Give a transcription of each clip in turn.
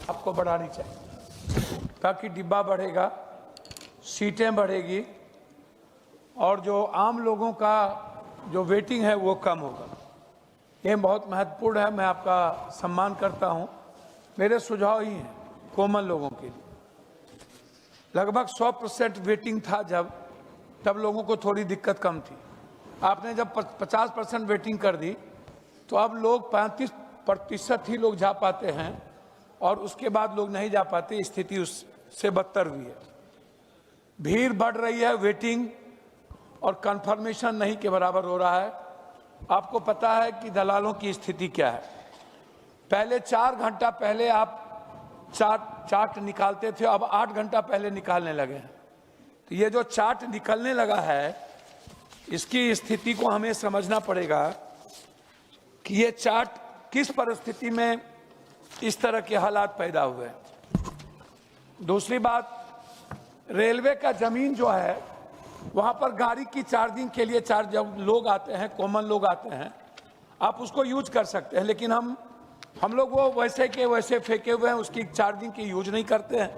आपको बढ़ानी चाहिए ताकि डिब्बा बढ़ेगा, सीटें बढ़ेगी और जो आम लोगों का जो वेटिंग है वो कम होगा। ये बहुत महत्वपूर्ण है। मैं आपका सम्मान करता हूँ। मेरे सुझाव ही हैं कॉमन लोगों के लिए। लगभग 100% वेटिंग था तब लोगों को थोड़ी दिक्कत कम थी। आपने जब 50% वेटिंग कर दी तो अब लोग 35% ही लोग जा पाते हैं और उसके बाद लोग नहीं जा पाते। स्थिति उससे बदतर हुई है। भीड़ बढ़ रही है, वेटिंग और कंफर्मेशन नहीं के बराबर हो रहा है। आपको पता है कि दलालों की स्थिति क्या है। पहले 4 घंटा पहले आप चार्ट निकालते थे, अब 8 घंटा पहले निकालने लगे हैं। तो ये जो चार्ट निकलने लगा है, इसकी स्थिति को हमें समझना पड़ेगा कि ये चार्ट किस परिस्थिति में इस तरह के हालात पैदा हुए। दूसरी बात, रेलवे का जमीन जो है वहां पर गाड़ी की चार्जिंग के लिए जब लोग आते हैं, कॉमन लोग आते हैं, आप उसको यूज कर सकते हैं, लेकिन हम लोग वो वैसे के वैसे फेंके हुए हैं, उसकी चार्जिंग की यूज नहीं करते हैं।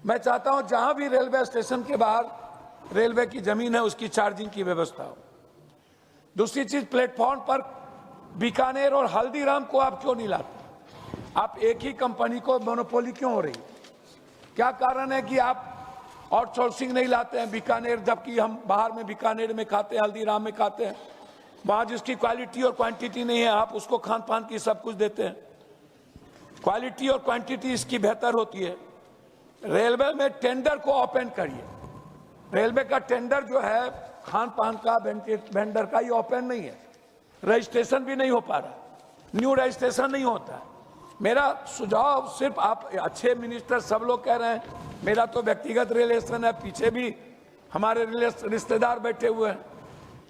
मैं चाहता हूं जहां भी रेलवे स्टेशन के बाहर रेलवे की जमीन है उसकी चार्जिंग की व्यवस्था हो। दूसरी चीज, प्लेटफॉर्म पर बीकानेर और हल्दीराम को आप क्यों नहीं लाते? आप एक ही कंपनी को मोनोपोली क्यों हो रही? क्या कारण है कि आप आउटसोर्सिंग नहीं लाते हैं बीकानेर, जबकि हम बाहर में बीकानेर में खाते हैं, हल्दीराम में खाते हैं, वहां जिसकी क्वालिटी और क्वांटिटी नहीं है आप उसको खान पान की सब कुछ देते हैं। क्वालिटी और क्वांटिटी इसकी बेहतर होती है। रेलवे में टेंडर को ओपन करिए। रेलवे का टेंडर जो है खान पान का, वेंडर का, ये ओपन नहीं है। रजिस्ट्रेशन भी नहीं हो पा रहा, न्यू रजिस्ट्रेशन नहीं होता। मेरा सुझाव सिर्फ, आप अच्छे मिनिस्टर सब लोग कह रहे हैं, मेरा तो व्यक्तिगत रिलेशन है, पीछे भी हमारे रिश्तेदार बैठे हुए हैं,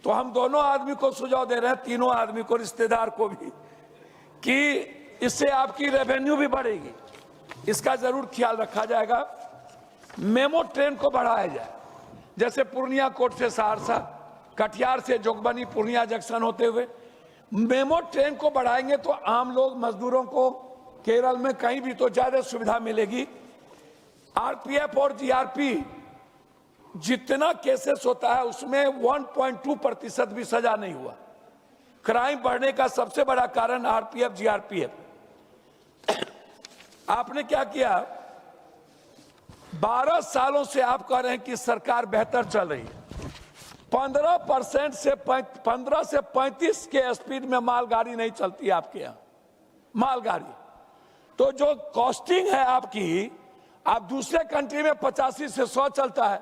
तो हम दोनों आदमी को सुझाव दे रहे हैं, तीनों आदमी को, रिश्तेदार को भी, कि इससे आपकी रेवेन्यू भी बढ़ेगी। इसका जरूर ख्याल रखा जाएगा। मेमो ट्रेन को बढ़ाया जाए, जैसे पूर्णिया कोट से सहरसा, कटिहार से जोगबनी, पूर्णिया जंक्शन होते हुए मेमो ट्रेन को बढ़ाएंगे तो आम लोग, मजदूरों को केरल में कहीं भी तो ज्यादा सुविधा मिलेगी। आरपीएफ और जीआरपी जितना केसेस होता है उसमें 1.2% भी सजा नहीं हुआ। क्राइम बढ़ने का सबसे बड़ा कारण आरपीएफ, जीआरपीएफ। आपने क्या किया? 12 सालों से आप कह रहे हैं कि सरकार बेहतर चल रही है। 15 से 35 के स्पीड में मालगाड़ी नहीं चलती आपके यहाँ, मालगाड़ी। तो जो कॉस्टिंग है आपकी, आप दूसरे कंट्री में 85 से 100 चलता है।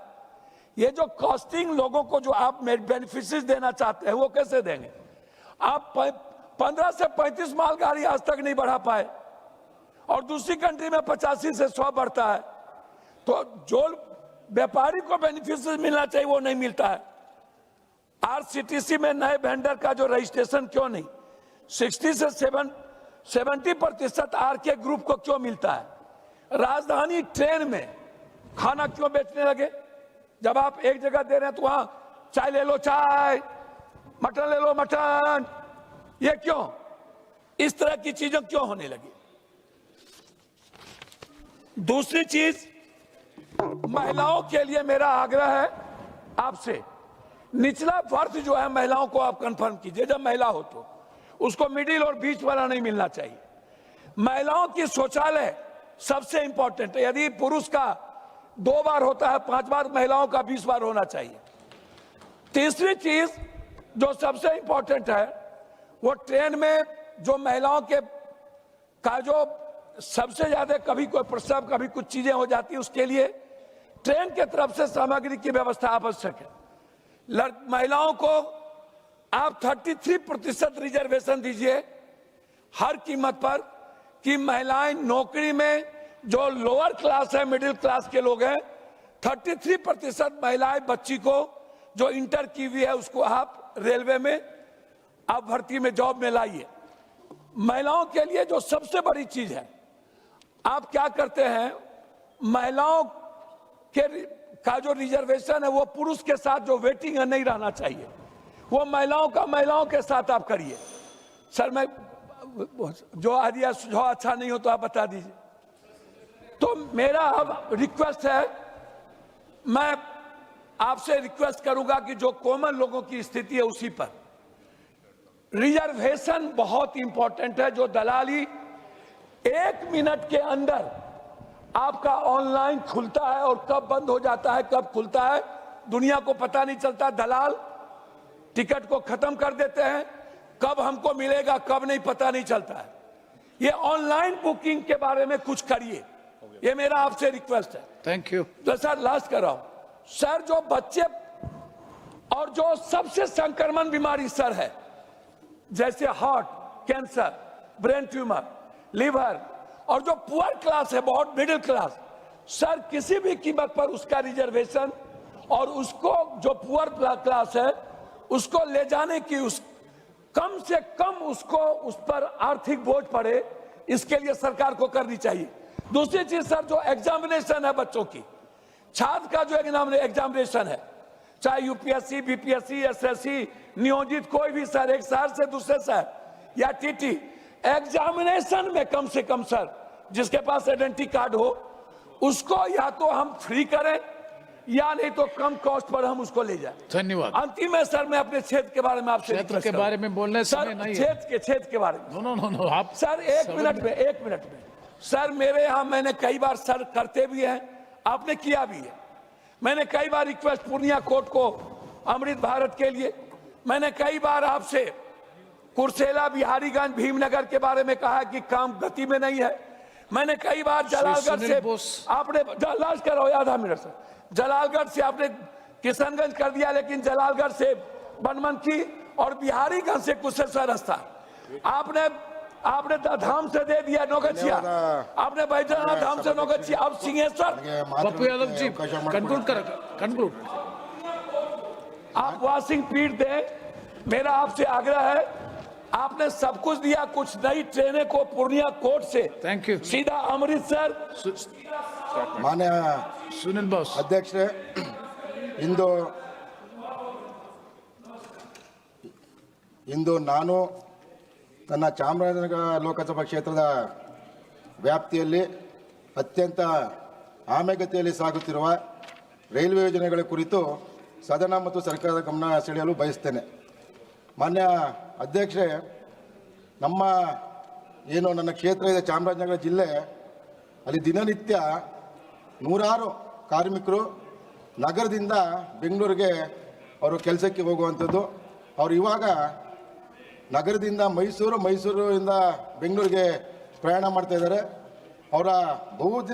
ये जो कॉस्टिंग लोगों को जो आप बेनिफिट्स देना चाहते हैं वो कैसे देंगे? आप 15 से 35 मालगाड़ी आज तक नहीं बढ़ा पाए और दूसरी कंट्री में 85 से 100 बढ़ता है। तो जो व्यापारी को बेनिफिट्स मिलना चाहिए वो नहीं मिलता है। आरसीटीसी में नए वेंडर का जो रजिस्ट्रेशन क्यों नहीं? 60 से 70% आर के ग्रुप को क्यों मिलता है? राजधानी ट्रेन में खाना क्यों बेचने लगे? जब आप एक जगह दे रहे हैं तो वहां चाय ले लो चाय, मटन ले लो मटन। ये क्यों? इस तरह की चीजें क्यों होने लगी? दूसरी चीज, महिलाओं के लिए मेरा आग्रह है आपसे, निचला वर्ग जो है महिलाओं को आप कंफर्म कीजिए। जब महिला हो तो उसको मिडिल और बीच वाला नहीं मिलना चाहिए। महिलाओं की शौचालय सबसे इंपॉर्टेंट है। यदि पुरुष का 2 बार होता है, 5 बार, महिलाओं का 20 बार होना चाहिए। तीसरी चीज जो सबसे इंपॉर्टेंट है, वो ट्रेन में जो महिलाओं के का जो सबसे ज्यादा कभी कोई प्रसव, कभी कुछ चीजें हो जाती है, उसके लिए ट्रेन के तरफ से सामग्री की व्यवस्था आवश्यक है। महिलाओं को आप 33% रिजर्वेशन दीजिए हर कीमत पर, कि महिलाएं नौकरी में, जो लोअर क्लास है, मिडिल क्लास के लोग हैं, 33% महिलाएं, बच्ची को जो इंटर की हुई है उसको आप रेलवे में आप भर्ती में, जॉब में लाइए। महिलाओं के लिए जो सबसे बड़ी चीज है, आप क्या करते हैं, महिलाओं का जो रिजर्वेशन है वो पुरुष के साथ जो वेटिंग है नहीं रहना चाहिए, वो महिलाओं के साथ आप करिए। सर, मैं जो आइडिया सुझाव अच्छा नहीं हो तो आप बता दीजिए। तो मेरा अब रिक्वेस्ट है, मैं आपसे रिक्वेस्ट करूंगा कि जो कॉमन लोगों की स्थिति है उसी पर रिजर्वेशन बहुत इंपॉर्टेंट है। जो दलाली 1 मिनट के अंदर आपका ऑनलाइन खुलता है और कब बंद हो जाता है, कब खुलता है, दुनिया को पता नहीं चलता। दलाल टिकट को खत्म कर देते हैं, कब हमको मिलेगा कब नहीं, पता नहीं चलता है। ये ऑनलाइन बुकिंग के बारे में कुछ करिए, ये मेरा आपसे रिक्वेस्ट है। Thank you. तो सर लास्ट कर रहा हूं सर, जो बच्चे और जो सबसे संक्रमण बीमारी सर है, जैसे heart, cancer, brain tumour, liver, और जो पुअर क्लास है, बहुत मिडिल क्लास, सर किसी भी कीमत पर उसका रिजर्वेशन और उसको जो पुअर क्लास है उसको ले जाने की कम से कम उसको उस पर आर्थिक बोझ पड़े, इसके लिए सरकार को करनी चाहिए। दूसरी चीज सर, जो एग्जामिनेशन है बच्चों की, छात्र का जो एग्जामिनेशन है, चाहे यूपीएससी, बीपीएससी, एसएससी, नियोजित कोई भी सर, एक शहर से दूसरे शहर या टीटी, एग्जामिनेशन में कम से कम सर जिसके पास आइडेंटिटी कार्ड हो उसको या तो हम फ्री करें या नहीं तो कम कॉस्ट पर हम उसको ले जाएं। धन्यवाद। अंतिम में सर मैं अपने क्षेत्र के बारे में आपसे क्षेत्र के बारे में बोलने सर, क्षेत्र के बारे में नो आप सर एक मिनट में सर, मेरे यहाँ मैंने कई बार सर करते भी हैं, आपने किया भी है। मैंने कई बार रिक्वेस्ट पूर्णिया कोर्ट को अमृत भारत के लिए, मैंने कई बार आपसे कुर्सेला, बिहारीगंज, भीमनगर के बारे में कहा कि काम गति में नहीं है। मैंने कई बार जलालगढ़ से आपने लास्ट करो, आधा मिनट सर, जलालगढ़ से आपने किशनगंज कर दिया, लेकिन जलालगढ़ से बनमनखी और बिहारीगंज से कुशेश्वर रास्ता आपने धाम से दे दिया नौगछिया, आपने बैजनाथ धाम से नौगछिया, अब सिंहेश्वर। पप्पू यादव जी कंक्लूड। आप वाशिंग पीट दें, मेरा आपसे आग्रह है। आपने सब कुछ दिया, कुछ नई ट्रेनें को पूर्णिया कोर्ट से थैंक यू सीधा अमृतसर। मान्य सुनील बोस अध्यक्ष, ಇಂದು ನಾನು ತನ್ನ ಚಾಮರಾಜನಗರ ಲೋಕಸಭಾ ಕ್ಷೇತ್ರದ ವ್ಯಾಪ್ತಿಯಲ್ಲಿ ಅತ್ಯಂತ ಆಮೆಗತಿಯಲ್ಲಿ ಸಾಗುತ್ತಿರುವ ರೈಲ್ವೆ ಯೋಜನೆಗಳ ಕುರಿತು ಸದನ ಮತ್ತು ಸರ್ಕಾರದ ಗಮನ ಸೆಳೆಯಲು ಬಯಸ್ತೇನೆ. ಮಾನ್ಯ ಅಧ್ಯಕ್ಷರೇ, ನಮ್ಮ ಏನು ನನ್ನ ಕ್ಷೇತ್ರ ಇದೆ ಚಾಮರಾಜನಗರ ಜಿಲ್ಲೆ, ಅಲ್ಲಿ ದಿನನಿತ್ಯ ನೂರಾರು ಕಾರ್ಮಿಕರು ನಗರದಿಂದ ಬೆಂಗಳೂರಿಗೆ ಅವರು ಕೆಲಸಕ್ಕೆ ಹೋಗುವಂಥದ್ದು. ಅವರು ಇವಾಗ ನಗರದಿಂದ ಮೈಸೂರಿಂದ ಬೆಂಗಳೂರಿಗೆ ಪ್ರಯಾಣ ಮಾಡ್ತಾ ಇದ್ದಾರೆ. ಅವರ ಬಹುದಿನ